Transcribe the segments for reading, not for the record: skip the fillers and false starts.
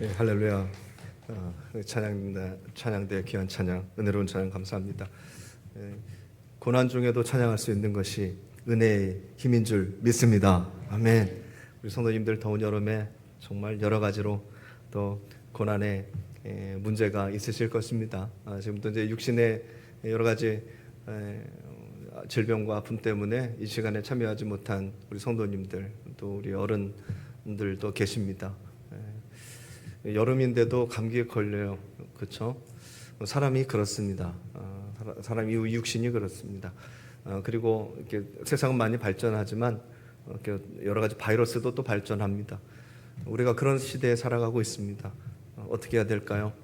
네, 할렐루야. 찬양대 귀한 찬양, 은혜로운 찬양 감사합니다. 고난 중에도 찬양할 수 있는 것이 은혜의 힘인 줄 믿습니다. 아멘. 우리 성도님들 더운 여름에 정말 여러 가지로 또 고난의 문제가 있으실 것입니다. 지금도 이제 육신의 여러 가지 질병과 아픔 때문에 이 시간에 참여하지 못한 우리 성도님들, 또 우리 어른들도 계십니다. 여름인데도 감기에 걸려요. 그렇죠? 사람이 그렇습니다. 사람이 육신이 그렇습니다. 그리고 이렇게 세상은 많이 발전하지만 이렇게 여러 가지 바이러스도 또 발전합니다. 우리가 그런 시대에 살아가고 있습니다. 어떻게 해야 될까요?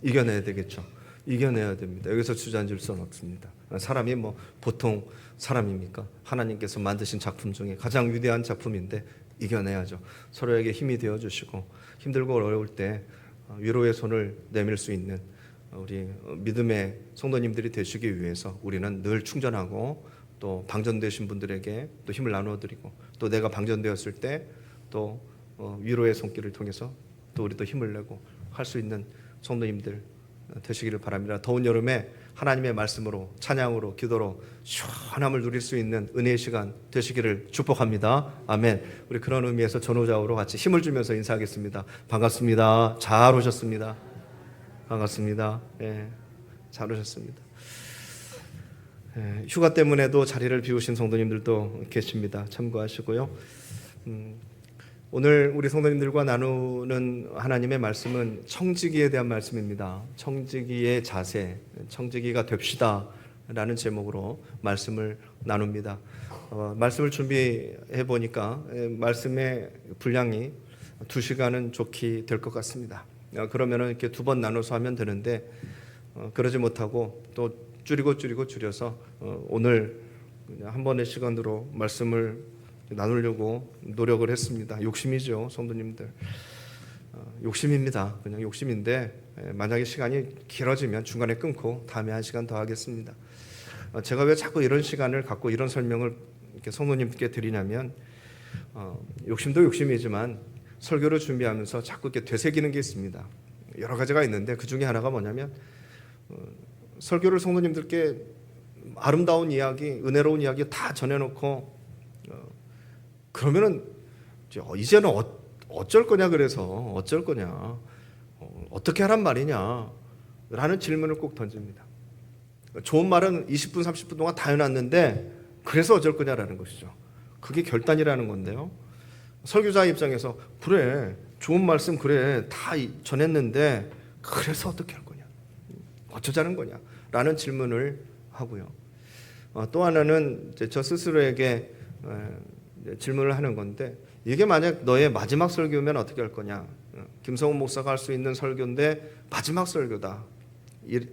이겨내야 되겠죠. 이겨내야 됩니다. 여기서 주저앉을 수는 없습니다. 사람이 뭐 보통 사람입니까? 하나님께서 만드신 작품 중에 가장 위대한 작품인데 이겨내야죠. 서로에게 힘이 되어 주시고 힘들고 어려울 때 위로의 손을 내밀 수 있는 우리 믿음의 성도님들이 되시기 위해서 우리는 늘 충전하고 또 방전되신 분들에게 또 힘을 나누어드리고 또 내가 방전되었을 때 또 위로의 손길을 통해서 또 우리 또 힘을 내고 할 수 있는 성도님들 되시기를 바랍니다. 더운 여름에 하나님의 말씀으로 찬양으로 기도로 시원함을 누릴 수 있는 은혜의 시간 되시기를 축복합니다. 아멘. 우리 그런 의미에서 전후좌우로 같이 힘을 주면서 인사하겠습니다. 반갑습니다. 잘 오셨습니다. 반갑습니다. 예, 잘 오셨습니다. 예, 휴가 때문에도 자리를 비우신 성도님들도 계십니다. 참고하시고요. 오늘 우리 성도님들과 나누는 하나님의 말씀은 청지기에 대한 말씀입니다. 청지기의 자세, 청지기가 됩시다 라는 제목으로 말씀을 나눕니다. 말씀을 준비해 보니까 말씀의 분량이 2시간은 좋게 될 것 같습니다. 그러면 이렇게 2번 나눠서 하면 되는데 그러지 못하고 또 줄여서 오늘 한 번의 시간으로 말씀을 나누려고 노력을 했습니다. 욕심이죠, 성도님들. 욕심입니다. 그냥 욕심인데 만약에 시간이 길어지면 중간에 끊고 다음에 한 시간 더 하겠습니다. 제가 왜 자꾸 이런 시간을 갖고 이런 설명을 이렇게 성도님께 드리냐면 욕심도 욕심이지만 설교를 준비하면서 자꾸 이렇게 되새기는 게 있습니다. 여러 가지가 있는데 그 중에 하나가 뭐냐면 설교를 성도님들께 아름다운 이야기, 은혜로운 이야기 다 전해놓고 그러면은 이제는 어쩔 거냐, 그래서 어쩔 거냐, 어떻게 하란 말이냐 라는 질문을 꼭 던집니다. 좋은 말은 20분 30분 동안 다 해놨는데 그래서 어쩔 거냐라는 것이죠. 그게 결단이라는 건데요. 설교자 입장에서 그래, 좋은 말씀 그래 다 전했는데 그래서 어떻게 할 거냐, 어쩌자는 거냐 라는 질문을 하고요. 또 하나는 저 스스로에게 질문을 하는 건데, 이게 만약 너의 마지막 설교면 어떻게 할 거냐. 김성훈 목사가 할 수 있는 설교인데 마지막 설교다.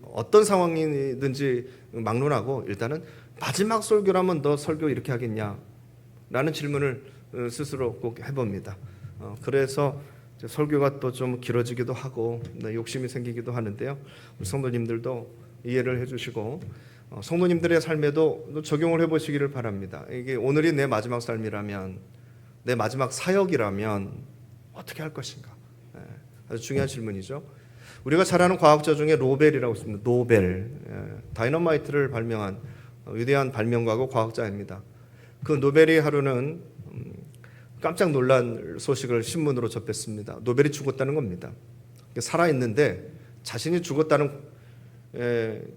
어떤 상황이든지 막론하고 일단은 마지막 설교라면 너 설교 이렇게 하겠냐 라는 질문을 스스로 꼭 해봅니다. 그래서 설교가 또 좀 길어지기도 하고 욕심이 생기기도 하는데요. 우리 성도님들도 이해를 해주시고 성도님들의 삶에도 적용을 해보시기를 바랍니다. 이게 오늘이 내 마지막 삶이라면, 내 마지막 사역이라면 어떻게 할 것인가. 아주 중요한 질문이죠. 우리가 잘 아는 과학자 중에 로벨이라고 있습니다. 노벨, 다이너마이트를 발명한 위대한 발명가고 과학자입니다. 그 노벨이 하루는 깜짝 놀란 소식을 신문으로 접했습니다. 노벨이 죽었다는 겁니다. 살아있는데 자신이 죽었다는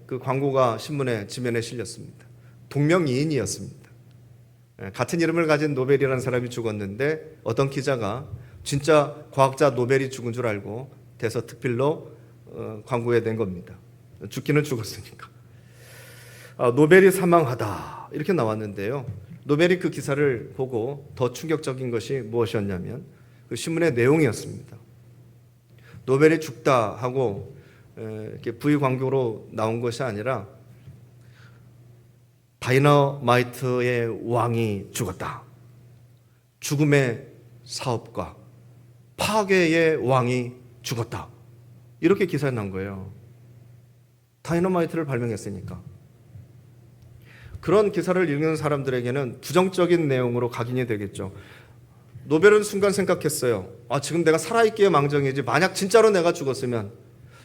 그 광고가 신문의 지면에 실렸습니다. 동명이인이었습니다. 같은 이름을 가진 노벨이라는 사람이 죽었는데 어떤 기자가 진짜 과학자 노벨이 죽은 줄 알고 대서특필로 광고에 낸 겁니다. 죽기는 죽었으니까. 노벨이 사망하다 이렇게 나왔는데요. 노벨이 그 기사를 보고 더 충격적인 것이 무엇이었냐면 그 신문의 내용이었습니다. 노벨이 죽다 하고 이렇게 부의 광고로 나온 것이 아니라 다이너마이트의 왕이 죽었다. 죽음의 사업가, 파괴의 왕이 죽었다. 이렇게 기사에 난 거예요. 다이너마이트를 발명했으니까. 그런 기사를 읽는 사람들에게는 부정적인 내용으로 각인이 되겠죠. 노벨은 순간 생각했어요. 지금 내가 살아있기에 망정이지 만약 진짜로 내가 죽었으면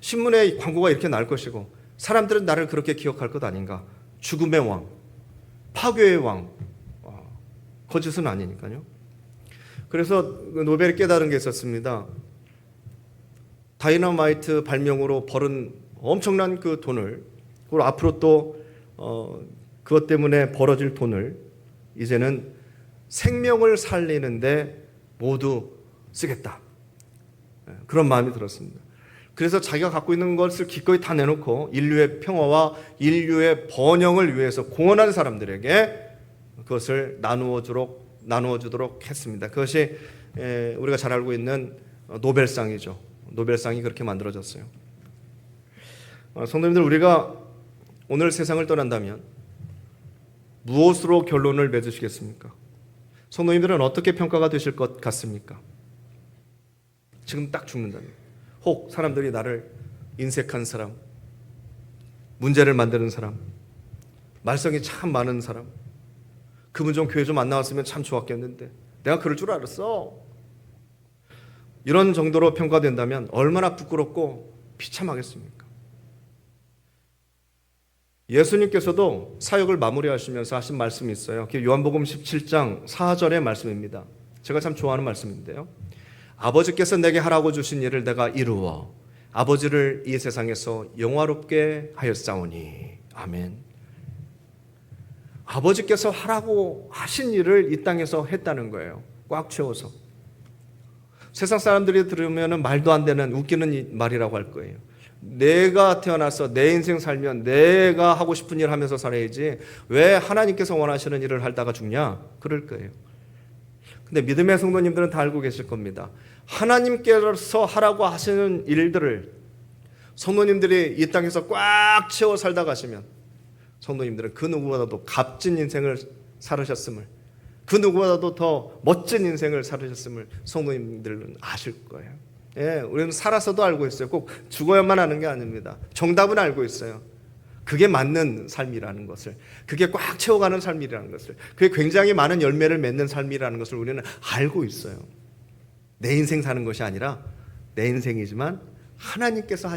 신문에 광고가 이렇게 날 것이고 사람들은 나를 그렇게 기억할 것 아닌가. 죽음의 왕, 파괴의 왕. 거짓은 아니니까요. 그래서 노벨이 깨달은 게 있었습니다. 다이너마이트 발명으로 벌은 엄청난 그 돈을, 그리고 앞으로 또 그것 때문에 벌어질 돈을 이제는 생명을 살리는데 모두 쓰겠다. 그런 마음이 들었습니다. 그래서 자기가 갖고 있는 것을 기꺼이 다 내놓고 인류의 평화와 인류의 번영을 위해서 공헌한 사람들에게 그것을 나누어 주도록 했습니다. 그것이 우리가 잘 알고 있는 노벨상이죠. 노벨상이 그렇게 만들어졌어요. 성도님들, 우리가 오늘 세상을 떠난다면 무엇으로 결론을 맺으시겠습니까? 성도님들은 어떻게 평가가 되실 것 같습니까? 지금 딱 죽는다면, 혹 사람들이 나를 인색한 사람, 문제를 만드는 사람, 말썽이 참 많은 사람, 그분 좀 교회 좀 안 나왔으면 참 좋았겠는데 내가 그럴 줄 알았어, 이런 정도로 평가된다면 얼마나 부끄럽고 비참하겠습니까? 예수님께서도 사역을 마무리하시면서 하신 말씀이 있어요. 그게 요한복음 17장 4절의 말씀입니다. 제가 참 좋아하는 말씀인데요. 아버지께서 내게 하라고 주신 일을 내가 이루어 아버지를 이 세상에서 영화롭게 하였사오니. 아멘. 아버지께서 하라고 하신 일을 이 땅에서 했다는 거예요. 꽉 채워서. 세상 사람들이 들으면 말도 안 되는 웃기는 말이라고 할 거예요. 내가 태어나서 내 인생 살면 내가 하고 싶은 일 하면서 살아야지 왜 하나님께서 원하시는 일을 하다가 죽냐? 그럴 거예요. 근데 믿음의 성도님들은 다 알고 계실 겁니다. 하나님께서 하라고 하시는 일들을 성도님들이 이 땅에서 꽉 채워 살다 가시면 성도님들은 그 누구보다도 값진 인생을 살으셨음을, 그 누구보다도 더 멋진 인생을 살으셨음을 성도님들은 아실 거예요. 예, 우리는 살아서도 알고 있어요. 꼭 죽어야만 하는 게 아닙니다. 정답은 알고 있어요. 그게 맞는 삶이라는 것을, 그게 꽉 채워가는 삶이라는 것을, 그게 굉장히 많은 열매를 맺는 삶이라는 것을 우리는 알고 있어요. 내 인생 사는 것이 아니라 내 인생이지만 하나님께서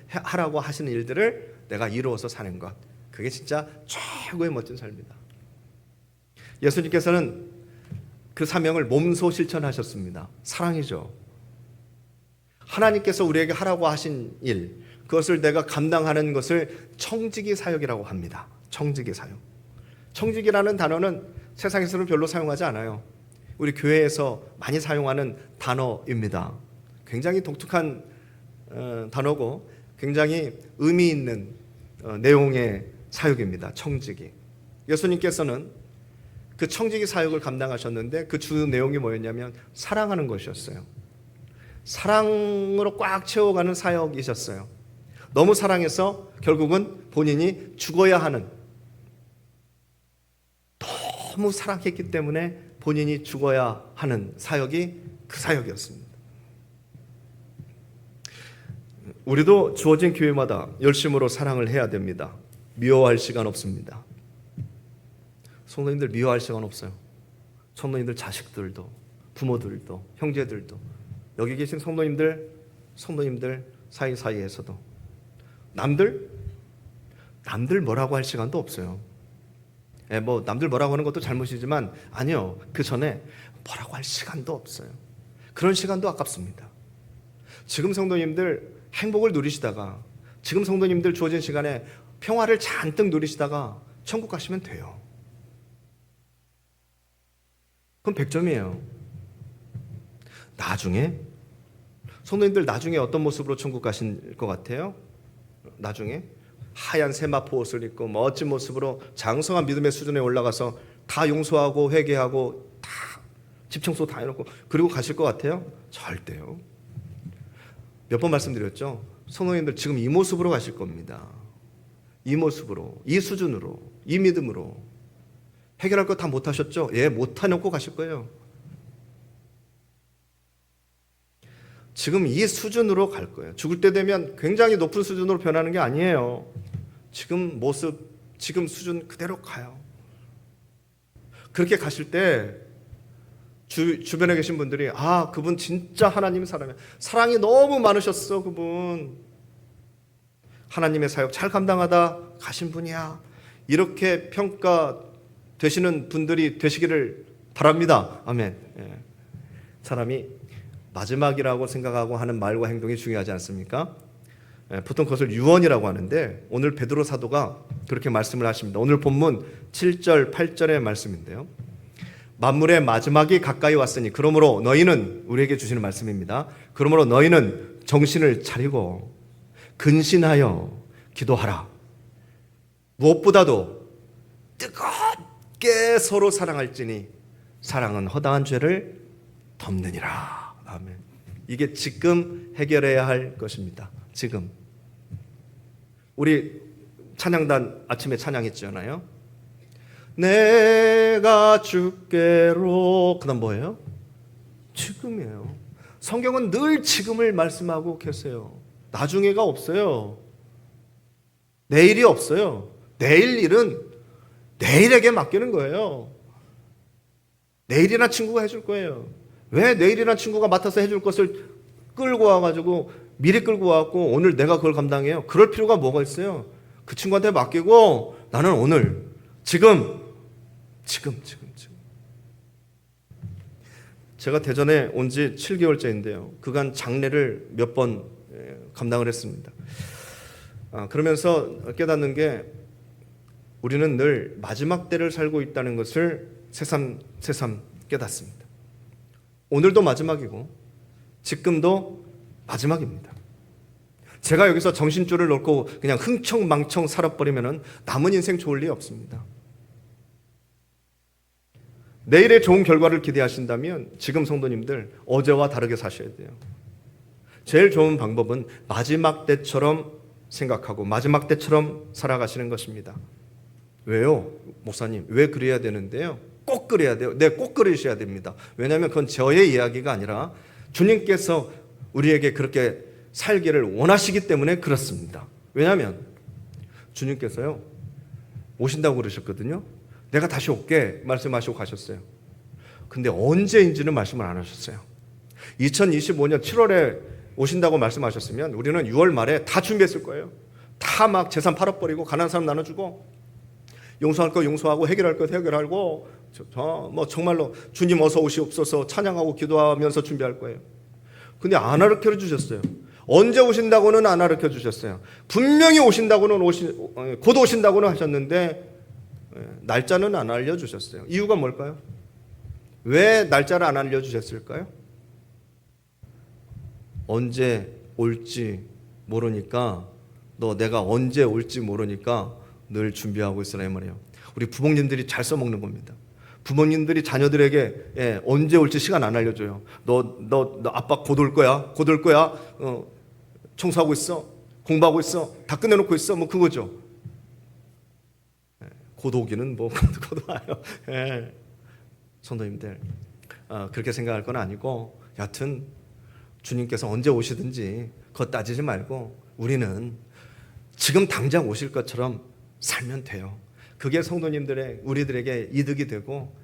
하라고 하시는 일들을 내가 이루어서 사는 것, 그게 진짜 최고의 멋진 삶이다. 예수님께서는 그 사명을 몸소 실천하셨습니다. 사랑이죠. 하나님께서 우리에게 하라고 하신 일, 그것을 내가 감당하는 것을 청지기 사역이라고 합니다. 청지기 사역. 청지기라는 단어는 세상에서는 별로 사용하지 않아요. 우리 교회에서 많이 사용하는 단어입니다. 굉장히 독특한 단어고 굉장히 의미 있는 내용의 사역입니다. 청지기. 예수님께서는 그 청지기 사역을 감당하셨는데 그 주 내용이 뭐였냐면 사랑하는 것이었어요. 사랑으로 꽉 채워가는 사역이셨어요. 너무 사랑해서 결국은 본인이 죽어야 하는, 너무 사랑했기 때문에 본인이 죽어야 하는 사역이 그 사역이었습니다. 우리도 주어진 기회마다 열심으로 사랑을 해야 됩니다. 미워할 시간 없습니다. 성도님들 미워할 시간 없어요. 성도님들 자식들도, 부모들도, 형제들도, 여기 계신 성도님들 사이사이에서도 남들 뭐라고 할 시간도 없어요. 뭐 남들 뭐라고 하는 것도 잘못이지만 아니요, 그 전에 뭐라고 할 시간도 없어요. 그런 시간도 아깝습니다. 지금 성도님들 행복을 누리시다가, 지금 성도님들 주어진 시간에 평화를 잔뜩 누리시다가 천국 가시면 돼요. 그럼 100점이에요. 나중에 성도님들 나중에 어떤 모습으로 천국 가실 것 같아요? 나중에 하얀 세마포 옷을 입고 멋진 모습으로 장성한 믿음의 수준에 올라가서 다 용서하고 회개하고 다 집 청소 다 해놓고 그리고 가실 것 같아요? 절대요. 몇 번 말씀드렸죠? 성도님들 지금 이 모습으로 가실 겁니다. 이 모습으로, 이 수준으로, 이 믿음으로. 해결할 거 다 못하셨죠? 예, 못해놓고 가실 거예요. 지금 이 수준으로 갈 거예요. 죽을 때 되면 굉장히 높은 수준으로 변하는 게 아니에요. 지금 모습, 지금 수준 그대로 가요. 그렇게 가실 때 주변에 계신 분들이 그분 진짜 하나님 사람이야. 사랑이 너무 많으셨어. 그분 하나님의 사역 잘 감당하다 가신 분이야. 이렇게 평가되시는 분들이 되시기를 바랍니다. 아멘. 사람이 마지막이라고 생각하고 하는 말과 행동이 중요하지 않습니까? 보통 그것을 유언이라고 하는데 오늘 베드로 사도가 그렇게 말씀을 하십니다. 오늘 본문 7절 8절의 말씀인데요. 만물의 마지막이 가까이 왔으니 그러므로 너희는, 우리에게 주시는 말씀입니다. 그러므로 너희는 정신을 차리고 근신하여 기도하라. 무엇보다도 뜨겁게 서로 사랑할지니 사랑은 허다한 죄를 덮느니라. 아멘. 이게 지금 해결해야 할 것입니다. 지금. 우리 찬양단 아침에 찬양했잖아요. 내가 주께로. 그다음 뭐예요? 지금이에요. 성경은 늘 지금을 말씀하고 계세요. 나중에가 없어요. 내일이 없어요. 내일 일은 내일에게 맡기는 거예요. 내일이나 친구가 해줄 거예요. 왜 내일이나 친구가 맡아서 해줄 것을 끌고 와가지고 미리 끌고 와갖고 오늘 내가 그걸 감당해요? 그럴 필요가 뭐가 있어요? 그 친구한테 맡기고 나는 오늘 지금. 제가 대전에 온 지 7개월째인데요. 그간 장례를 몇 번 감당을 했습니다. 그러면서 깨닫는 게 우리는 늘 마지막 때를 살고 있다는 것을 새삼 깨닫습니다. 오늘도 마지막이고 지금도 마지막입니다. 제가 여기서 정신줄을 놓고 그냥 흥청망청 살아버리면 남은 인생 좋을 리 없습니다. 내일의 좋은 결과를 기대하신다면 지금 성도님들 어제와 다르게 사셔야 돼요. 제일 좋은 방법은 마지막 때처럼 생각하고 마지막 때처럼 살아가시는 것입니다. 왜요? 목사님, 왜 그래야 되는데요? 꼭 그래야 돼요. 네, 꼭 그러셔야 됩니다. 왜냐하면 그건 저의 이야기가 아니라 주님께서 우리에게 그렇게 살기를 원하시기 때문에 그렇습니다. 왜냐하면 주님께서요 오신다고 그러셨거든요. 내가 다시 올게 말씀하시고 가셨어요. 근데 언제인지는 말씀을 안 하셨어요. 2025년 7월에 오신다고 말씀하셨으면 우리는 6월 말에 다 준비했을 거예요. 다 막 재산 팔아버리고 가난한 사람 나눠주고 용서할 거 용서하고 해결할 거 해결하고 뭐 정말로 주님 어서 오시옵소서 찬양하고 기도하면서 준비할 거예요. 근데 안 가르쳐 주셨어요. 언제 오신다고는 안 가르쳐 주셨어요. 분명히 오신다고는 곧 오신다고는 하셨는데 날짜는 안 알려주셨어요. 이유가 뭘까요? 왜 날짜를 안 알려주셨을까요? 언제 올지 모르니까 내가 언제 올지 모르니까 늘 준비하고 있으라 이 말이에요. 우리 부모님들이 잘 써먹는 겁니다. 부모님들이 자녀들에게 언제 올지 시간 안 알려줘요. 너 아빠 곧 올 거야. 곧 올 거야. 청소하고 있어. 공부하고 있어. 다 끝내놓고 있어. 뭐 그거죠. 곧 오기는 뭐 곧 와요. 성도님들 그렇게 생각할 건 아니고 여하튼 주님께서 언제 오시든지 그것 따지지 말고 우리는 지금 당장 오실 것처럼 살면 돼요. 그게 성도님들의 우리들에게 이득이 되고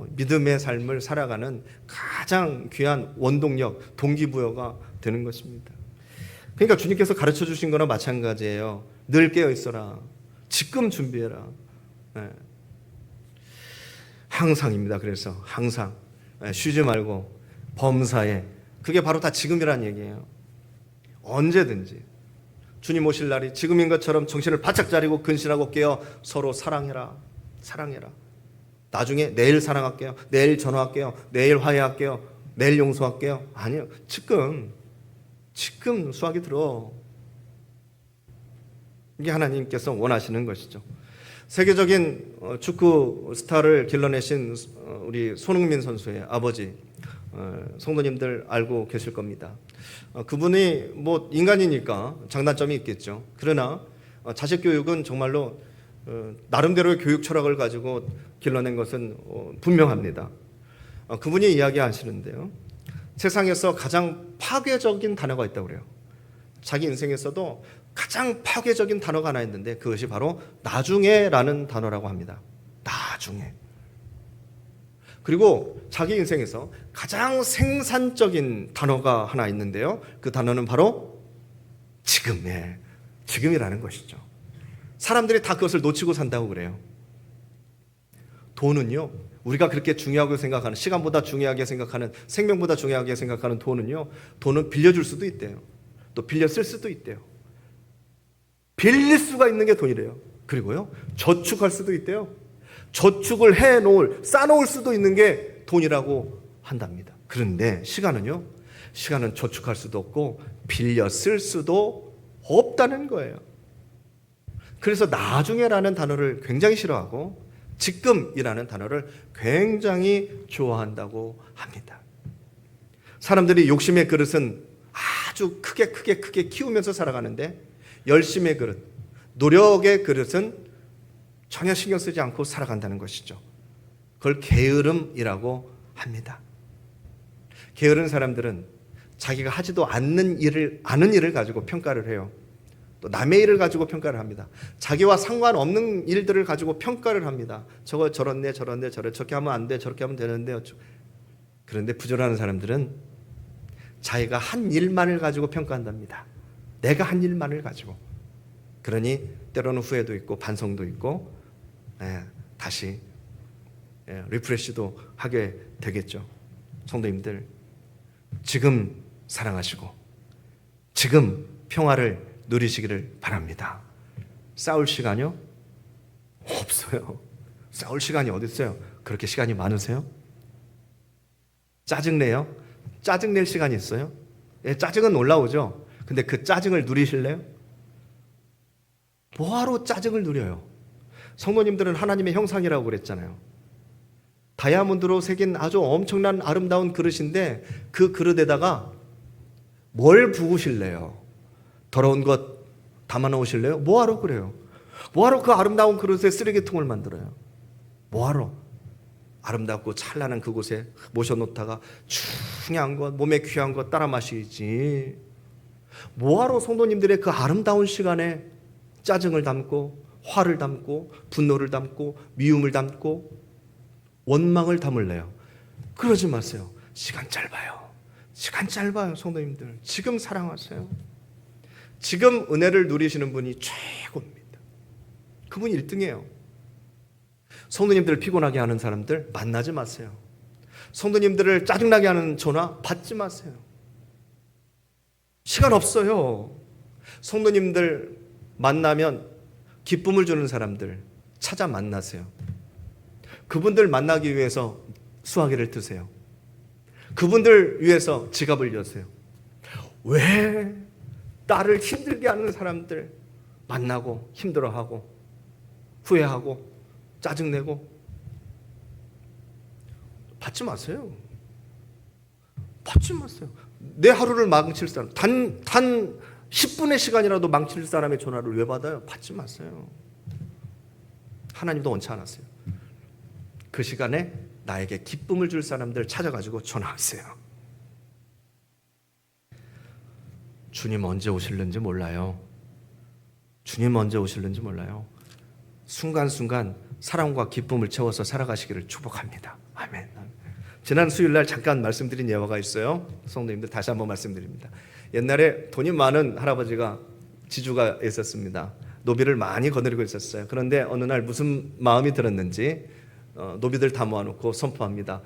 믿음의 삶을 살아가는 가장 귀한 원동력, 동기부여가 되는 것입니다. 그러니까 주님께서 가르쳐 주신 거나 마찬가지예요. 늘 깨어 있어라. 지금 준비해라. 항상입니다. 그래서 항상 쉬지 말고 범사에, 그게 바로 다 지금이란 얘기예요. 언제든지 주님 오실 날이 지금인 것처럼 정신을 바짝 차리고 근신하고 깨어 서로 사랑해라. 나중에 내일 사랑할게요. 내일 전화할게요. 내일 화해할게요. 내일 용서할게요. 아니요. 지금 수학이 들어. 이게 하나님께서 원하시는 것이죠. 세계적인 축구 스타를 길러내신 우리 손흥민 선수의 아버지, 성도님들 알고 계실 겁니다. 그분이 뭐 인간이니까 장단점이 있겠죠. 그러나 자식 교육은 정말로 나름대로의 교육 철학을 가지고 길러낸 것은 분명합니다. 그분이 이야기하시는데요. 세상에서 가장 파괴적인 단어가 있다고 그래요. 자기 인생에서도 가장 파괴적인 단어가 하나 있는데 그것이 바로 나중에라는 단어라고 합니다. 나중에. 그리고 자기 인생에서 가장 생산적인 단어가 하나 있는데요. 그 단어는 바로 지금이에요. 지금이라는 것이죠. 사람들이 다 그것을 놓치고 산다고 그래요. 돈은요, 우리가 그렇게 중요하게 생각하는, 시간보다 중요하게 생각하는, 생명보다 중요하게 생각하는 돈은요, 돈은 빌려줄 수도 있대요. 또 빌려 쓸 수도 있대요. 빌릴 수가 있는 게 돈이래요. 그리고요, 저축할 수도 있대요. 저축을 해놓을, 쌓아놓을 수도 있는 게 돈이라고 한답니다. 그런데 시간은요, 시간은 저축할 수도 없고 빌려 쓸 수도 없다는 거예요. 그래서 나중에라는 단어를 굉장히 싫어하고 지금이라는 단어를 굉장히 좋아한다고 합니다. 사람들이 욕심의 그릇은 아주 크게 키우면서 살아가는데 열심의 그릇, 노력의 그릇은 전혀 신경 쓰지 않고 살아간다는 것이죠. 그걸 게으름이라고 합니다. 게으른 사람들은 자기가 하지도 않는 일을, 아는 일을 가지고 평가를 해요. 또 남의 일을 가지고 평가를 합니다. 자기와 상관없는 일들을 가지고 평가를 합니다. 저거 저렇네, 저렇게 하면 안 돼, 저렇게 하면 되는데. 그런데 부지런한 사람들은 자기가 한 일만을 가지고 평가한답니다. 내가 한 일만을 가지고. 그러니 때로는 후회도 있고 반성도 있고 다시 리프레시도 하게 되겠죠. 성도님들, 지금 사랑하시고 지금 평화를 누리시기를 바랍니다. 싸울 시간이요? 없어요. 싸울 시간이 어디 있어요? 그렇게 시간이 많으세요? 짜증내요? 짜증낼 시간이 있어요? 짜증은 올라오죠. 근데 그 짜증을 누리실래요? 뭐하러 짜증을 누려요? 성도님들은 하나님의 형상이라고 그랬잖아요. 다이아몬드로 새긴 아주 엄청난 아름다운 그릇인데 그 그릇에다가 뭘 부으실래요? 더러운 것 담아 놓으실래요? 뭐하러 그래요? 뭐하러 그 아름다운 그릇에 쓰레기통을 만들어요? 뭐하러? 아름답고 찬란한 그곳에 모셔놓다가 중요한 것, 몸에 귀한 것 따라 마시지. 뭐하러 성도님들의 그 아름다운 시간에 짜증을 담고 화를 담고 분노를 담고 미움을 담고 원망을 담을래요? 그러지 마세요. 시간 짧아요. 시간 짧아요, 성도님들. 지금 사랑하세요. 지금 은혜를 누리시는 분이 최고입니다. 그분이 1등이에요. 성도님들을 피곤하게 하는 사람들 만나지 마세요. 성도님들을 짜증나게 하는 전화 받지 마세요. 시간 없어요. 성도님들 만나면 기쁨을 주는 사람들 찾아 만나세요. 그분들 만나기 위해서 수화기를 드세요. 그분들 위해서 지갑을 여세요. 왜 나를 힘들게 하는 사람들 만나고 힘들어하고 후회하고 짜증내고 받지 마세요. 받지 마세요. 내 하루를 망칠 사람, 단 10분의 시간이라도 망칠 사람의 전화를 왜 받아요? 받지 마세요. 하나님도 원치 않았어요. 그 시간에 나에게 기쁨을 줄 사람들 찾아가지고 전화하세요. 주님 언제 오실는지 몰라요. 주님 언제 오실는지 몰라요. 순간순간 사랑과 기쁨을 채워서 살아가시기를 축복합니다. 아멘. 지난 수요일날 잠깐 말씀드린 예화가 있어요. 성도님들 다시 한번 말씀드립니다. 옛날에 돈이 많은 할아버지가 지주가 있었습니다. 노비를 많이 거느리고 있었어요. 그런데 어느 날 무슨 마음이 들었는지 노비들 다 모아놓고 선포합니다.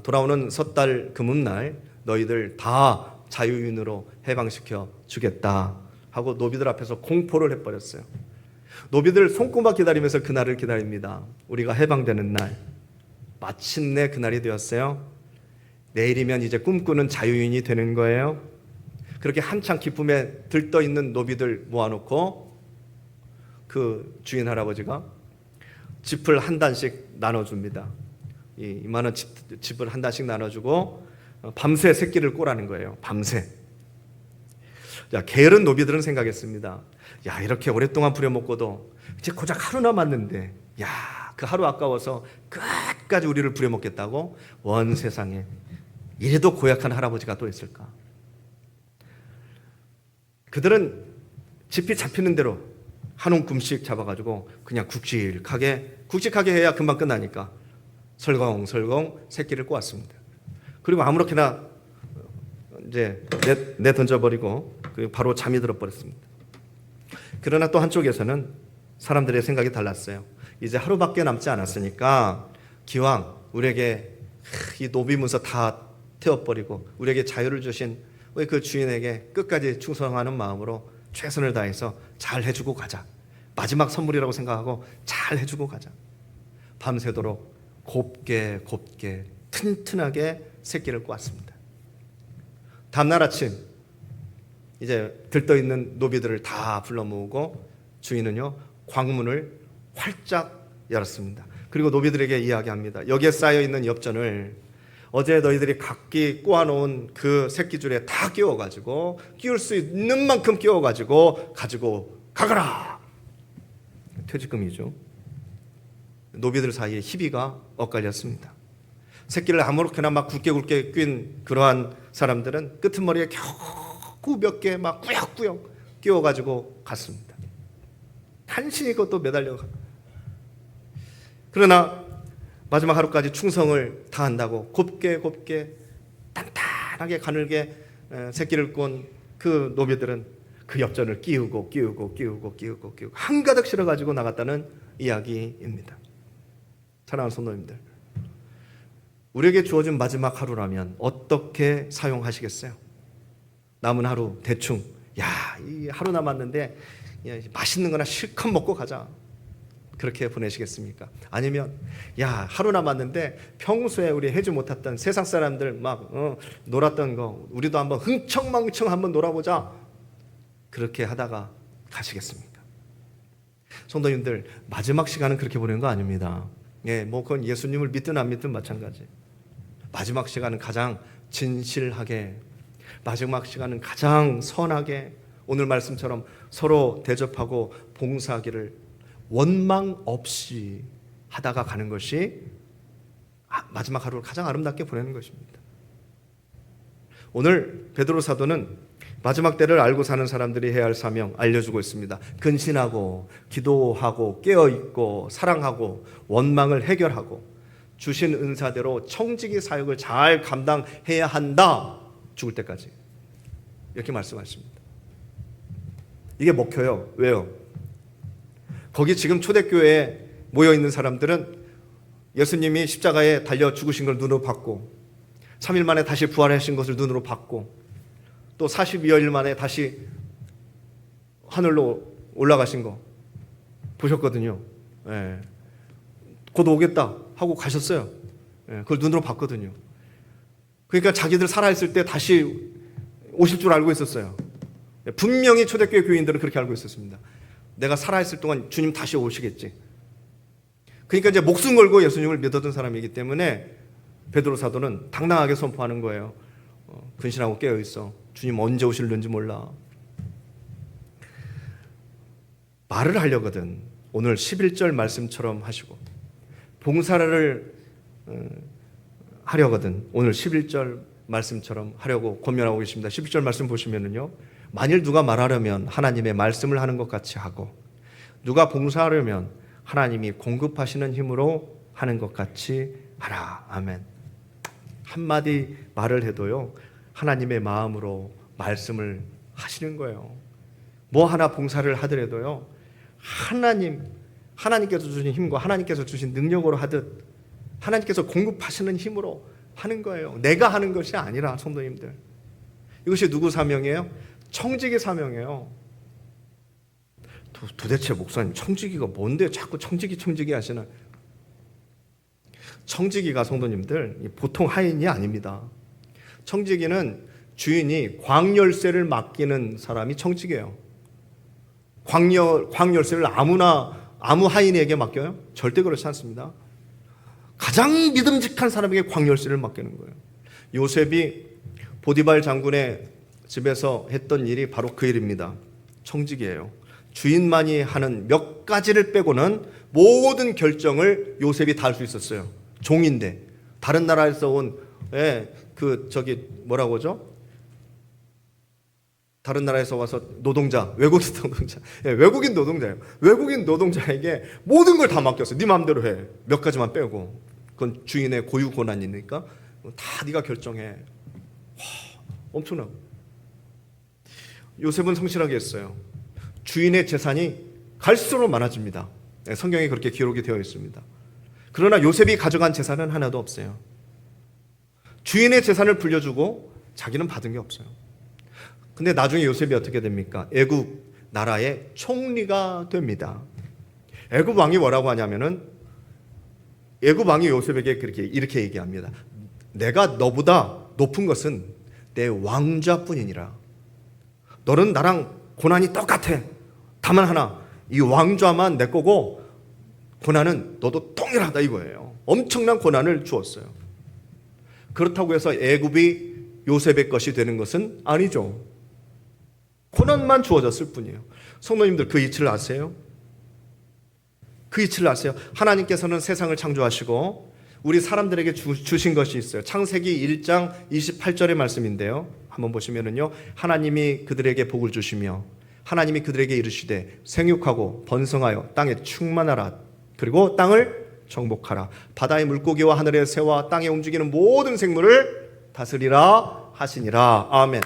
돌아오는 섣달 금음날 너희들 다 자유인으로 해방시켜 주겠다 하고 노비들 앞에서 공포를 해버렸어요. 노비들 손꼽아 기다리면서 그날을 기다립니다. 우리가 해방되는 날. 마침내 그날이 되었어요. 내일이면 이제 꿈꾸는 자유인이 되는 거예요. 그렇게 한창 기쁨에 들떠있는 노비들 모아놓고 그 주인 할아버지가 짚을 한 단씩 나눠줍니다. 이만한 짚을 한 단씩 나눠주고 밤새 새끼를 꼬라는 거예요. 밤새. 자, 게으른 노비들은 생각했습니다. 야, 이렇게 오랫동안 부려먹고도 이제 고작 하루 남았는데, 야, 그 하루 아까워서 끝까지 우리를 부려먹겠다고? 원 세상에 이래도 고약한 할아버지가 또 있을까? 그들은 짚이 잡히는 대로 한 움큼씩 잡아가지고 그냥 굵직하게 해야 금방 끝나니까 설렁설렁 새끼를 꼬았습니다. 그리고 아무렇게나 이제 내 던져버리고 바로 잠이 들어버렸습니다. 그러나 또 한쪽에서는 사람들의 생각이 달랐어요. 이제 하루밖에 남지 않았으니까 기왕 우리에게 이 노비 문서 다 태워버리고 우리에게 자유를 주신 우리 그 주인에게 끝까지 충성하는 마음으로 최선을 다해서 잘 해주고 가자. 마지막 선물이라고 생각하고 잘 해주고 가자. 밤새도록 곱게 튼튼하게 새끼를 꼬았습니다. 다음날 아침 이제 들떠있는 노비들을 다 불러 모으고 주인은요 광문을 활짝 열었습니다. 그리고 노비들에게 이야기합니다. 여기에 쌓여있는 엽전을 어제 너희들이 각기 꼬아놓은 그 새끼줄에 다 끼워가지고 끼울 수 있는 만큼 끼워가지고 가지고 가거라. 퇴직금이죠. 노비들 사이에 희비가 엇갈렸습니다. 새끼를 아무렇게나 막 굵게 낀 그러한 사람들은 끄트머리에 겨우 몇 개 막 꾸역꾸역 끼워가지고 갔습니다. 간신히 그것도 매달려 가. 그러나 마지막 하루까지 충성을 다한다고 곱게 단단하게 가늘게 새끼를 꼰 그 노비들은 그 엽전을 끼우고 한가득 실어가지고 나갔다는 이야기입니다. 사랑하는 성도님들, 우리에게 주어진 마지막 하루라면 어떻게 사용하시겠어요? 남은 하루 대충 이 하루 남았는데 맛있는 거나 실컷 먹고 가자, 그렇게 보내시겠습니까? 아니면 하루 남았는데 평소에 우리 해지 못했던 세상 사람들 막 놀았던 거 우리도 한번 흥청망청 한번 놀아보자, 그렇게 하다가 가시겠습니까? 성도님들, 마지막 시간은 그렇게 보내는 거 아닙니다. 그건 예수님을 믿든 안 믿든 마찬가지. 마지막 시간은 가장 진실하게, 마지막 시간은 가장 선하게, 오늘 말씀처럼 서로 대접하고 봉사하기를 원망 없이 하다가 가는 것이 마지막 하루를 가장 아름답게 보내는 것입니다. 오늘 베드로 사도는 마지막 때를 알고 사는 사람들이 해야 할 사명 알려주고 있습니다. 근신하고 기도하고 깨어있고 사랑하고 원망을 해결하고 주신 은사대로 청지기 사역을 잘 감당해야 한다, 죽을 때까지, 이렇게 말씀하십니다. 이게 먹혀요. 왜요? 거기 지금 초대교회에 모여있는 사람들은 예수님이 십자가에 달려 죽으신 걸 눈으로 봤고 3일 만에 다시 부활하신 것을 눈으로 봤고 또 42일 만에 다시 하늘로 올라가신 거 보셨거든요. 곧 오겠다 하고 가셨어요. 그걸 눈으로 봤거든요. 그러니까 자기들 살아있을 때 다시 오실 줄 알고 있었어요. 분명히 초대교회 교인들은 그렇게 알고 있었습니다. 내가 살아있을 동안 주님 다시 오시겠지. 그러니까 이제 목숨 걸고 예수님을 믿었던 사람이기 때문에 베드로 사도는 당당하게 선포하는 거예요. 근신하고 깨어있어. 주님 언제 오실는지 몰라. 말을 하려거든 오늘 11절 말씀처럼 하시고, 봉사를 하려거든 오늘 11절 말씀처럼 하려고 권면하고 계십니다. 11절 말씀 보시면은요, 만일 누가 말하려면 하나님의 말씀을 하는 것 같이 하고 누가 봉사하려면 하나님이 공급하시는 힘으로 하는 것 같이 하라. 아멘. 한마디 말을 해도요 하나님의 마음으로 말씀을 하시는 거예요. 뭐 하나 봉사를 하더라도요 하나님께서 주신 힘과 하나님께서 주신 능력으로 하듯 하나님께서 공급하시는 힘으로 하는 거예요. 내가 하는 것이 아니라, 성도님들, 이것이 누구 사명이에요? 청지기 사명이에요. 도대체 목사님 청지기가 뭔데 자꾸 청지기 하시나? 청지기가 성도님들 보통 하인이 아닙니다. 청지기는 주인이 광열쇠를 맡기는 사람이 청지기예요. 광열쇠를 아무 하인에게 맡겨요? 절대 그렇지 않습니다. 가장 믿음직한 사람에게 광열쇠를 맡기는 거예요. 요셉이 보디발 장군의 집에서 했던 일이 바로 그 일입니다. 청지기예요. 주인만이 하는 몇 가지를 빼고는 모든 결정을 요셉이 다 할 수 있었어요. 종인데 다른 나라에서 온 뭐라고 하죠? 다른 나라에서 와서 노동자, 외국인 노동자, 외국인 노동자예요. 외국인 노동자에게 모든 걸 다 맡겼어요. 네 마음대로 해. 몇 가지만 빼고. 그건 주인의 고유 권한이니까 다 네가 결정해. 와, 엄청나고. 요셉은 성실하게 했어요. 주인의 재산이 갈수록 많아집니다. 성경에 그렇게 기록이 되어 있습니다. 그러나 요셉이 가져간 재산은 하나도 없어요. 주인의 재산을 불려주고 자기는 받은 게 없어요. 근데 나중에 요셉이 어떻게 됩니까? 애굽 나라의 총리가 됩니다. 애굽 왕이 뭐라고 하냐면은, 애굽 왕이 요셉에게 이렇게 얘기합니다. 내가 너보다 높은 것은 내 왕좌뿐이니라. 너는 나랑 고난이 똑같아. 다만 하나, 이 왕좌만 내 거고 고난은 너도 동일하다 이거예요. 엄청난 고난을 주었어요. 그렇다고 해서 애굽이 요셉의 것이 되는 것은 아니죠. 고난만 주어졌을 뿐이에요. 성도님들, 그 이치를 아세요? 그 이치를 아세요? 하나님께서는 세상을 창조하시고 우리 사람들에게 주신 것이 있어요. 창세기 1장 28절의 말씀인데요, 한번 보시면은요, 하나님이 그들에게 복을 주시며 하나님이 그들에게 이르시되 생육하고 번성하여 땅에 충만하라. 그리고 땅을 정복하라. 바다의 물고기와 하늘의 새와 땅에 움직이는 모든 생물을 다스리라 하시니라. 아멘.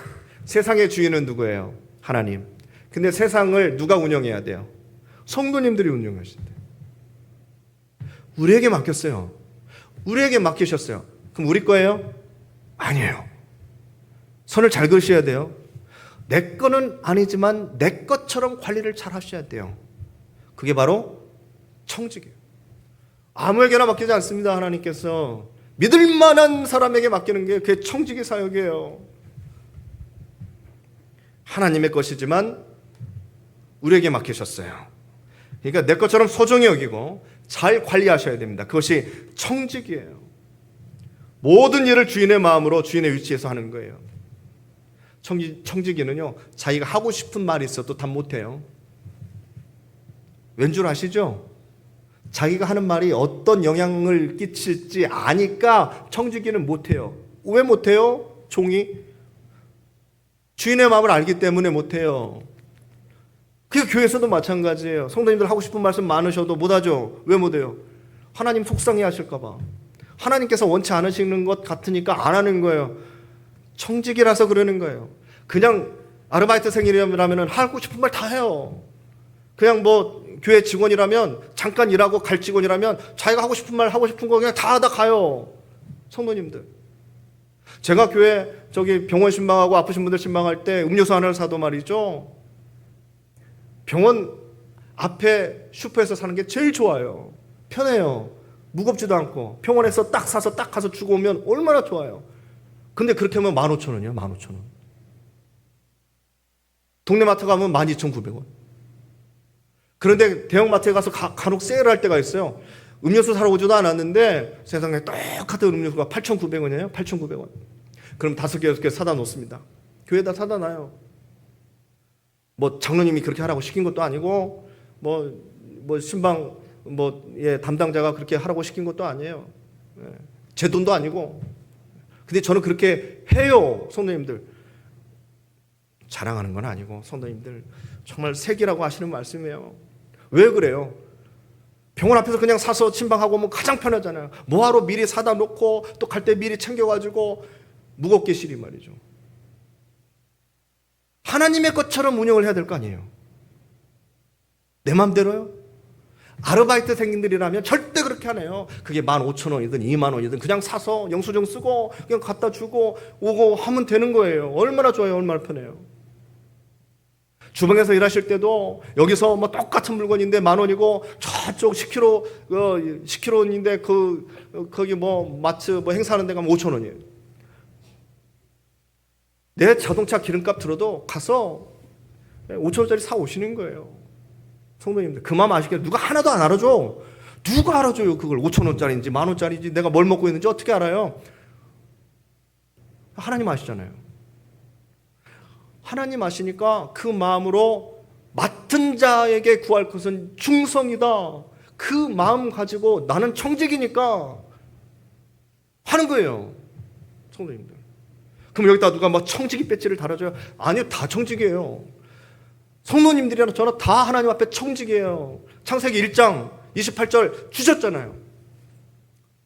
세상의 주인은 누구예요? 하나님. 근데 세상을 누가 운영해야 돼요? 성도님들이 운영하신대요. 우리에게 맡겼어요. 우리에게 맡기셨어요. 그럼 우리 거예요? 아니에요. 선을 잘 그으셔야 돼요. 내 거는 아니지만 내 것처럼 관리를 잘 하셔야 돼요. 그게 바로 청직이에요. 아무에게나 맡기지 않습니다. 하나님께서 믿을 만한 사람에게 맡기는 게 그게 청직의 사역이에요. 하나님의 것이지만 우리에게 맡기셨어요. 그러니까 내 것처럼 소중히 여기고 잘 관리하셔야 됩니다. 그것이 청직이에요. 모든 일을 주인의 마음으로 주인의 위치에서 하는 거예요. 청지기는요, 자기가 하고 싶은 말이 있어도 답 못해요. 왠 줄 아시죠? 자기가 하는 말이 어떤 영향을 끼칠지 아니까 청지기는 못해요. 왜 못해요? 종이 주인의 마음을 알기 때문에 못해요. 그게 교회에서도 마찬가지예요. 성도님들 하고 싶은 말씀 많으셔도 못하죠. 왜 못해요? 하나님 속상해 하실까 봐. 하나님께서 원치 않으시는 것 같으니까 안 하는 거예요. 청직이라서 그러는 거예요. 그냥 아르바이트생이라면 하고 싶은 말 다 해요. 그냥 뭐 교회 직원이라면, 잠깐 일하고 갈 직원이라면 자기가 하고 싶은 말, 하고 싶은 거 그냥 다 하다 가요. 성도님들, 제가 교회 병원 신방하고 아프신 분들 신방할 때 음료수 하나를 사도 말이죠, 병원 앞에 슈퍼에서 사는 게 제일 좋아요. 편해요. 무겁지도 않고 병원에서 딱 사서 딱 가서 주고 오면 얼마나 좋아요. 근데 그렇게 하면 15,000원이요. 15,000원. 동네 마트 가면 12,900원. 그런데 대형마트에 가서 간혹 세일할 때가 있어요. 음료수 사러 오지도 않았는데 세상에 똑같은 음료수가 8,900원이에요. 8,900원. 그럼 5개, 6개 사다 놓습니다. 교회에다 사다 놔요. 뭐 장로님이 그렇게 하라고 시킨 것도 아니고 뭐 신방 담당자가 그렇게 하라고 시킨 것도 아니에요. 제 돈도 아니고. 근데 저는 그렇게 해요. 성도님들, 자랑하는 건 아니고 성도님들 정말 색이라고 하시는 말씀이에요. 왜 그래요? 병원 앞에서 그냥 사서 침방하고 오면 가장 편하잖아요. 뭐하러 미리 사다 놓고 또 갈 때 미리 챙겨가지고 무겁게 실이 말이죠. 하나님의 것처럼 운영을 해야 될 거 아니에요. 내 맘대로요? 아르바이트생들이라면 절대 그렇게 안 해요. 그게 15,000원이든 20,000원이든 그냥 사서 영수증 쓰고 그냥 갖다 주고 오고 하면 되는 거예요. 얼마나 좋아요. 얼마나 편해요. 주방에서 일하실 때도 여기서 뭐 똑같은 물건인데 10,000원이고 저쪽 10km인데 거기 뭐 마트 뭐 행사하는 데 가면 5,000원이에요. 내 자동차 기름값 들어도 가서 5,000원짜리 사 오시는 거예요. 성도님들, 그 마음 아시겠어요? 누가 하나도 안 알아줘. 누가 알아줘요? 그걸 5,000원짜리인지 10,000원짜리인지 내가 뭘 먹고 있는지 어떻게 알아요? 하나님 아시잖아요. 하나님 아시니까 그 마음으로 맡은 자에게 구할 것은 충성이다. 그 마음 가지고 나는 청직이니까 하는 거예요. 성도님들, 그럼 여기다 누가 뭐 청직이 배지를 달아줘요? 아니요, 다 청직이에요. 성도님들이나 저나 다 하나님 앞에 청직이에요. 창세기 1장 28절 주셨잖아요.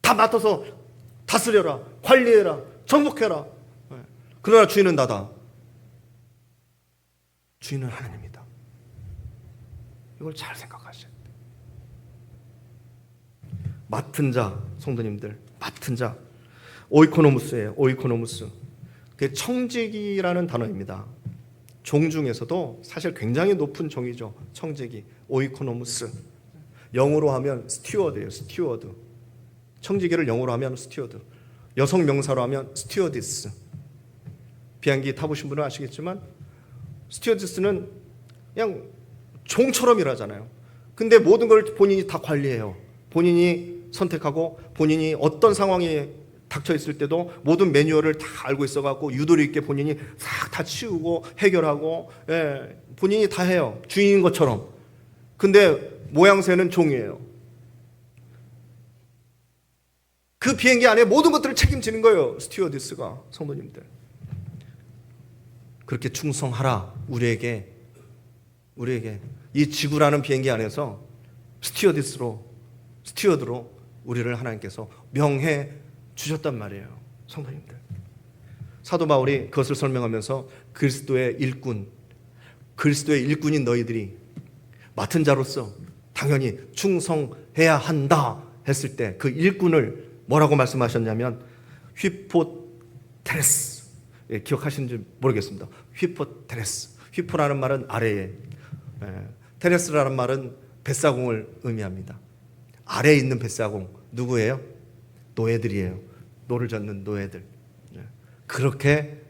다 다 맡아서 다스려라, 관리해라, 정복해라. 그러나 주인은 나다. 주인은 하나님이다. 이걸 잘 생각하셔야 돼요. 맡은 자, 성도님들, 맡은 자. 오이코노무스예요. 오이코노무스. 그게 청지기라는 단어입니다. 종 중에서도 사실 굉장히 높은 종이죠. 청지기, 오이코노무스. 영어로 하면 스튜어드예요. 스튜어드. 청지기를 영어로 하면 스튜어드. 여성 명사로 하면 스튜어디스. 비행기 타보신 분은 아시겠지만 스튜어디스는 그냥 종처럼 일하잖아요. 근데 모든 걸 본인이 다 관리해요. 본인이 선택하고 본인이 어떤 상황에 닥쳐 있을 때도 모든 매뉴얼을 다 알고 있어갖고 유도리 있게 본인이 싹 다 치우고 해결하고, 본인이 다 해요. 주인인 것처럼. 근데 모양새는 종이에요. 그 비행기 안에 모든 것들을 책임지는 거예요. 스튜어디스가. 성도님들. 그렇게 충성하라. 우리에게 이 지구라는 비행기 안에서 스튜어드로 우리를 하나님께서 명해 주셨단 말이에요. 성도님들. 사도 바울이 그것을 설명하면서 그리스도의 일꾼인 너희들이 맡은 자로서 당연히 충성해야 한다 했을 때 그 일꾼을 뭐라고 말씀하셨냐면 휘포테레스. 기억하시는지 모르겠습니다. 휘포테레스. 휘포라는 말은 아래에, 테레스라는 말은 뱃사공을 의미합니다. 아래에 있는 뱃사공 누구예요? 노예들이에요. 노를 젓는 노예들. 그렇게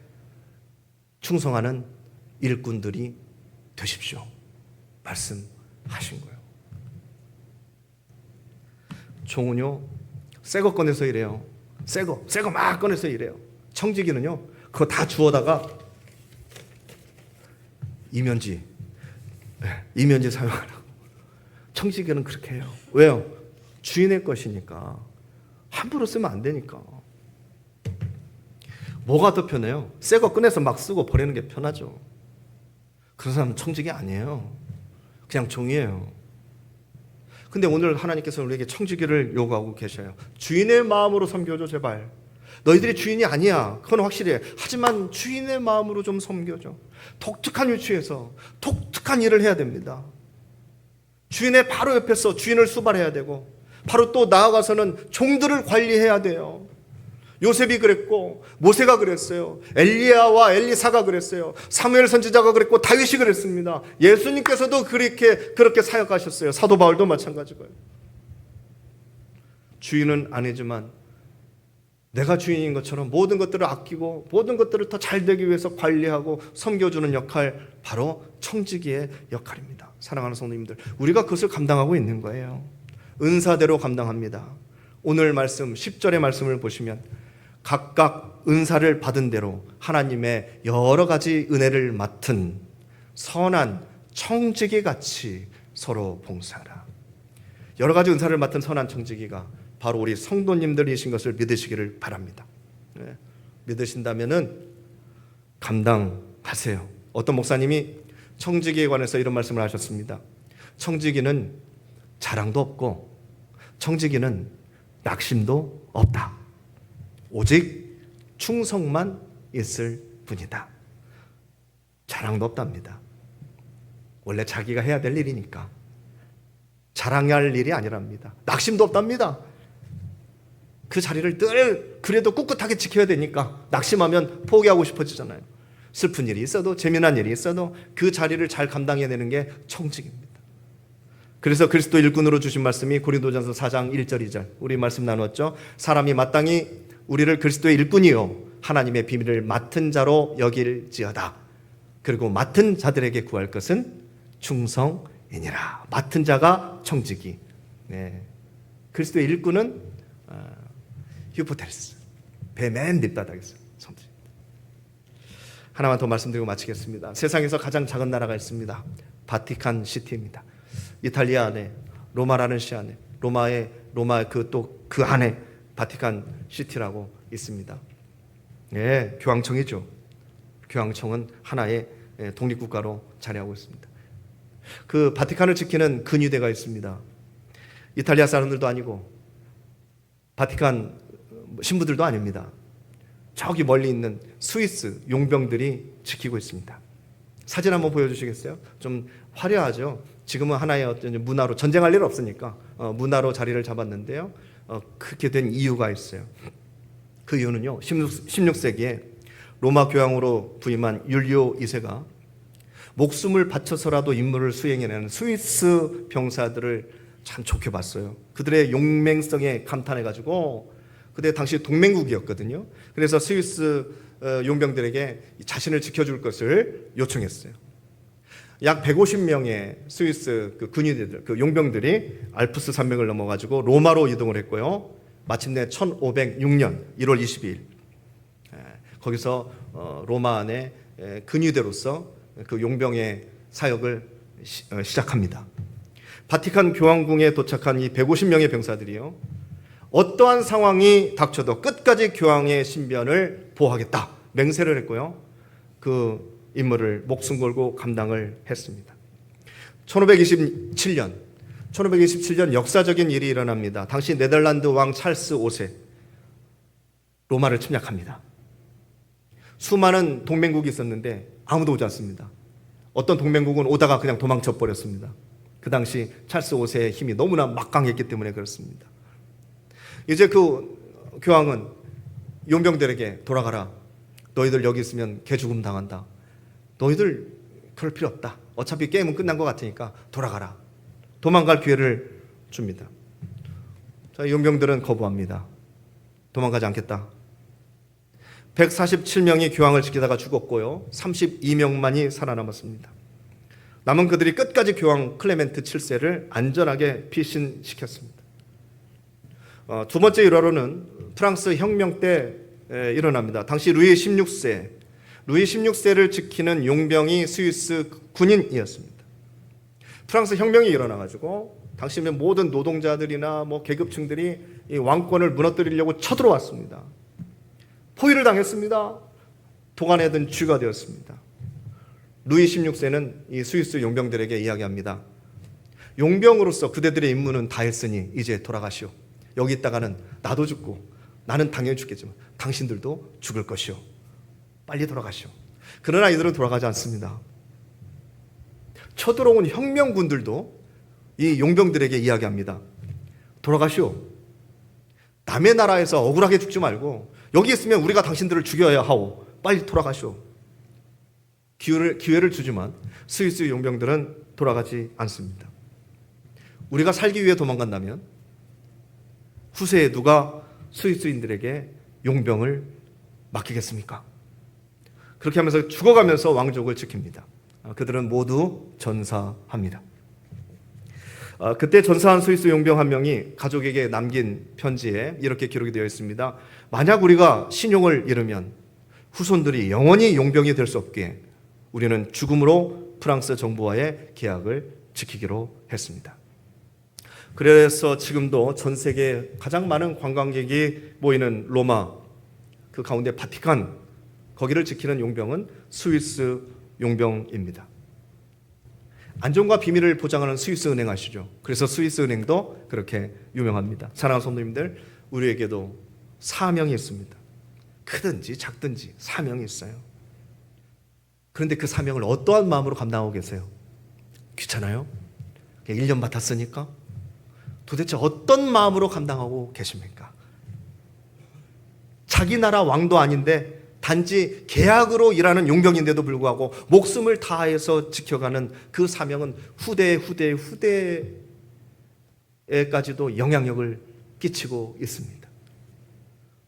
충성하는 일꾼들이 되십시오. 말씀하신 거예요. 종은요, 새거 꺼내서 이래요. 새거 막 꺼내서 이래요. 청지기는요, 그거 다 주워다가 이면지 사용하라고. 청지기는 그렇게 해요. 왜요? 주인의 것이니까. 함부로 쓰면 안 되니까. 뭐가 더 편해요? 새 거 꺼내서 막 쓰고 버리는 게 편하죠. 그런 사람은 청지기 아니에요. 그냥 종이에요. 근데 오늘 하나님께서 우리에게 청지기를 요구하고 계셔요. 주인의 마음으로 섬겨줘 제발. 너희들이 주인이 아니야. 그건 확실해. 하지만 주인의 마음으로 좀 섬겨줘. 독특한 위치에서 독특한 일을 해야 됩니다. 주인의 바로 옆에서 주인을 수발해야 되고, 바로 또 나아가서는 종들을 관리해야 돼요. 요셉이 그랬고, 모세가 그랬어요. 엘리야와 엘리사가 그랬어요. 사무엘 선지자가 그랬고, 다윗이 그랬습니다. 예수님께서도 그렇게 사역하셨어요. 사도 바울도 마찬가지고요. 주인은 아니지만 내가 주인인 것처럼 모든 것들을 아끼고 모든 것들을 더 잘 되기 위해서 관리하고 섬겨주는 역할, 바로 청지기의 역할입니다. 사랑하는 성도님들, 우리가 그것을 감당하고 있는 거예요. 은사대로 감당합니다. 오늘 말씀 10절의 말씀을 보시면 각각 은사를 받은 대로 하나님의 여러 가지 은혜를 맡은 선한 청지기 같이 서로 봉사하라. 여러 가지 은사를 맡은 선한 청지기가 바로 우리 성도님들이신 것을 믿으시기를 바랍니다. 믿으신다면은 감당하세요. 어떤 목사님이 청지기에 관해서 이런 말씀을 하셨습니다. 청지기는 자랑도 없고 청지기는 낙심도 없다. 오직 충성만 있을 뿐이다. 자랑도 없답니다. 원래 자기가 해야 될 일이니까 자랑할 일이 아니랍니다. 낙심도 없답니다. 그 자리를 늘 그래도 꿋꿋하게 지켜야 되니까 낙심하면 포기하고 싶어지잖아요. 슬픈 일이 있어도 재미난 일이 있어도 그 자리를 잘 감당해내는 게 청직입니다. 그래서 그리스도 일꾼으로 주신 말씀이 고린도전서 4장 1절 2절 우리 말씀 나눴죠. 사람이 마땅히 우리를 그리스도의 일꾼이요 하나님의 비밀을 맡은 자로 여길지어다. 그리고 맡은 자들에게 구할 것은 충성이니라. 맡은 자가 청지기. 네. 그리스도의 일꾼은 휴포테르스, 배 맨 밑바닥에서 섬들입니다. 하나만 더 말씀드리고 마치겠습니다. 세상에서 가장 작은 나라가 있습니다. 바티칸 시티입니다. 이탈리아 안에 로마라는 시 안에 로마 그 안에 바티칸 시티라고 있습니다. 예, 교황청이죠. 교황청은 하나의 독립국가로 자리하고 있습니다. 그 바티칸을 지키는 근위대가 있습니다. 이탈리아 사람들도 아니고 바티칸 신부들도 아닙니다. 저기 멀리 있는 스위스 용병들이 지키고 있습니다. 사진 한번 보여주시겠어요? 좀 화려하죠. 지금은 하나의 어떤 문화로, 전쟁할 일 없으니까 문화로 자리를 잡았는데요. 그렇게 된 이유가 있어요. 그 이유는요, 16세기에 로마 교황으로 부임한 율리오 2세가 목숨을 바쳐서라도 임무를 수행해내는 스위스 병사들을 참 좋게 봤어요. 그들의 용맹성에 감탄해가지고, 그때 당시 동맹국이었거든요. 그래서 스위스 용병들에게 자신을 지켜줄 것을 요청했어요. 약 150명의 스위스 군인들, 용병들이 알프스 산맥을 넘어가지고 로마로 이동을 했고요. 마침내 1506년 1월 22일 거기서 로마 안에 근위대로서 그 용병의 사역을 시작합니다. 바티칸 교황궁에 도착한 이 150명의 병사들이요, 어떠한 상황이 닥쳐도 끝까지 교황의 신변을 보호하겠다 맹세를 했고요. 그 임무를 목숨 걸고 감당을 했습니다. 1527년 역사적인 일이 일어납니다. 당시 네덜란드 왕 찰스 5세 로마를 침략합니다. 수많은 동맹국이 있었는데 아무도 오지 않습니다. 어떤 동맹국은 오다가 그냥 도망쳐 버렸습니다. 그 당시 찰스 5세의 힘이 너무나 막강했기 때문에 그렇습니다. 이제 그 교황은 용병들에게 돌아가라. 너희들 여기 있으면 개죽음 당한다. 너희들 그럴 필요 없다. 어차피 게임은 끝난 것 같으니까 돌아가라. 도망갈 기회를 줍니다. 자, 용병들은 거부합니다. 도망가지 않겠다. 147명이 교황을 지키다가 죽었고요. 32명만이 살아남았습니다. 남은 그들이 끝까지 교황 클레멘트 7세를 안전하게 피신시켰습니다. 두 번째 일화로는 프랑스 혁명 때 일어납니다. 당시 루이 16세를 지키는 용병이 스위스 군인이었습니다. 프랑스 혁명이 일어나가지고 당시 모든 노동자들이나 계급층들이 이 왕권을 무너뜨리려고 쳐들어왔습니다. 포위를 당했습니다. 도간에 든 쥐가 되었습니다. 루이 16세는 이 스위스 용병들에게 이야기합니다. 용병으로서 그대들의 임무는 다 했으니 이제 돌아가시오. 여기 있다가는 나도 죽고 나는 당연히 죽겠지만 당신들도 죽을 것이오. 빨리 돌아가시오. 그러나 이들은 돌아가지 않습니다. 쳐들어온 혁명군들도 이 용병들에게 이야기합니다. 돌아가시오. 남의 나라에서 억울하게 죽지 말고 여기 있으면 우리가 당신들을 죽여야 하오. 빨리 돌아가시오. 기회를 주지만 스위스 용병들은 돌아가지 않습니다. 우리가 살기 위해 도망간다면 후세에 누가 스위스인들에게 용병을 맡기겠습니까? 그렇게 하면서 죽어가면서 왕족을 지킵니다. 그들은 모두 전사합니다. 그때 전사한 스위스 용병 한 명이 가족에게 남긴 편지에 이렇게 기록이 되어 있습니다. 만약 우리가 신용을 잃으면 후손들이 영원히 용병이 될 수 없기에 우리는 죽음으로 프랑스 정부와의 계약을 지키기로 했습니다. 그래서 지금도 전 세계 가장 많은 관광객이 모이는 로마, 그 가운데 바티칸, 거기를 지키는 용병은 스위스 용병입니다. 안전과 비밀을 보장하는 스위스 은행 아시죠? 그래서 스위스 은행도 그렇게 유명합니다. 사랑하는 성도님들, 우리에게도 사명이 있습니다. 크든지 작든지 사명이 있어요. 그런데 그 사명을 어떠한 마음으로 감당하고 계세요? 귀찮아요? 1년 맡았으니까? 도대체 어떤 마음으로 감당하고 계십니까? 자기 나라 왕도 아닌데 단지 계약으로 일하는 용병인데도 불구하고 목숨을 다해서 지켜가는 그 사명은 후대에까지도 영향력을 끼치고 있습니다.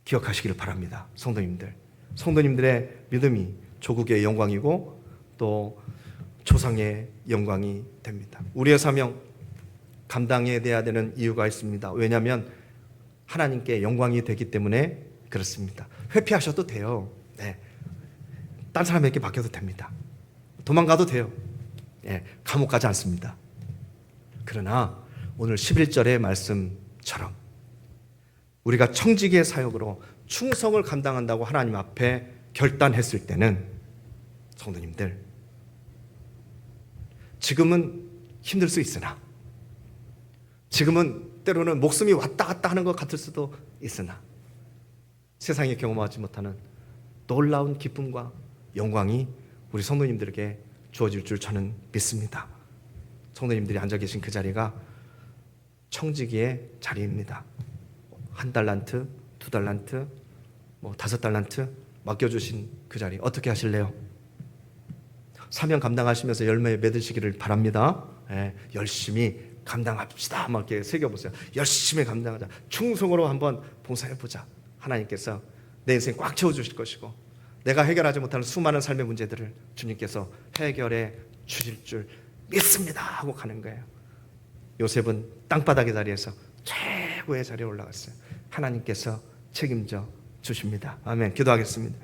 기억하시기를 바랍니다. 성도님들의 믿음이 조국의 영광이고 또 조상의 영광이 됩니다. 우리의 사명 감당해야 되는 이유가 있습니다. 왜냐하면 하나님께 영광이 되기 때문에 그렇습니다. 회피하셔도 돼요. 네. 딴 사람에게 맡겨도 됩니다. 도망가도 돼요. 네. 감옥 가지 않습니다. 그러나 오늘 11절의 말씀처럼 우리가 청지기의 사역으로 충성을 감당한다고 하나님 앞에 결단했을 때는 성도님들, 지금은 힘들 수 있으나, 지금은 때로는 목숨이 왔다 갔다 하는 것 같을 수도 있으나 세상에 경험하지 못하는 놀라운 기쁨과 영광이 우리 성도님들에게 주어질 줄 저는 믿습니다. 성도님들이 앉아 계신 그 자리가 청지기의 자리입니다. 1달란트, 2달란트, 5달란트 맡겨주신 그 자리 어떻게 하실래요? 사명 감당하시면서 열매 맺으시기를 바랍니다. 열심히 감당합시다. 막 이렇게 새겨보세요. 열심히 감당하자. 충성으로 한번 봉사해보자. 하나님께서 내 인생 꽉 채워주실 것이고 내가 해결하지 못하는 수많은 삶의 문제들을 주님께서 해결해 주실 줄 믿습니다 하고 가는 거예요. 요셉은 땅바닥의 자리에서 최고의 자리에 올라갔어요. 하나님께서 책임져 주십니다. 아멘. 기도하겠습니다.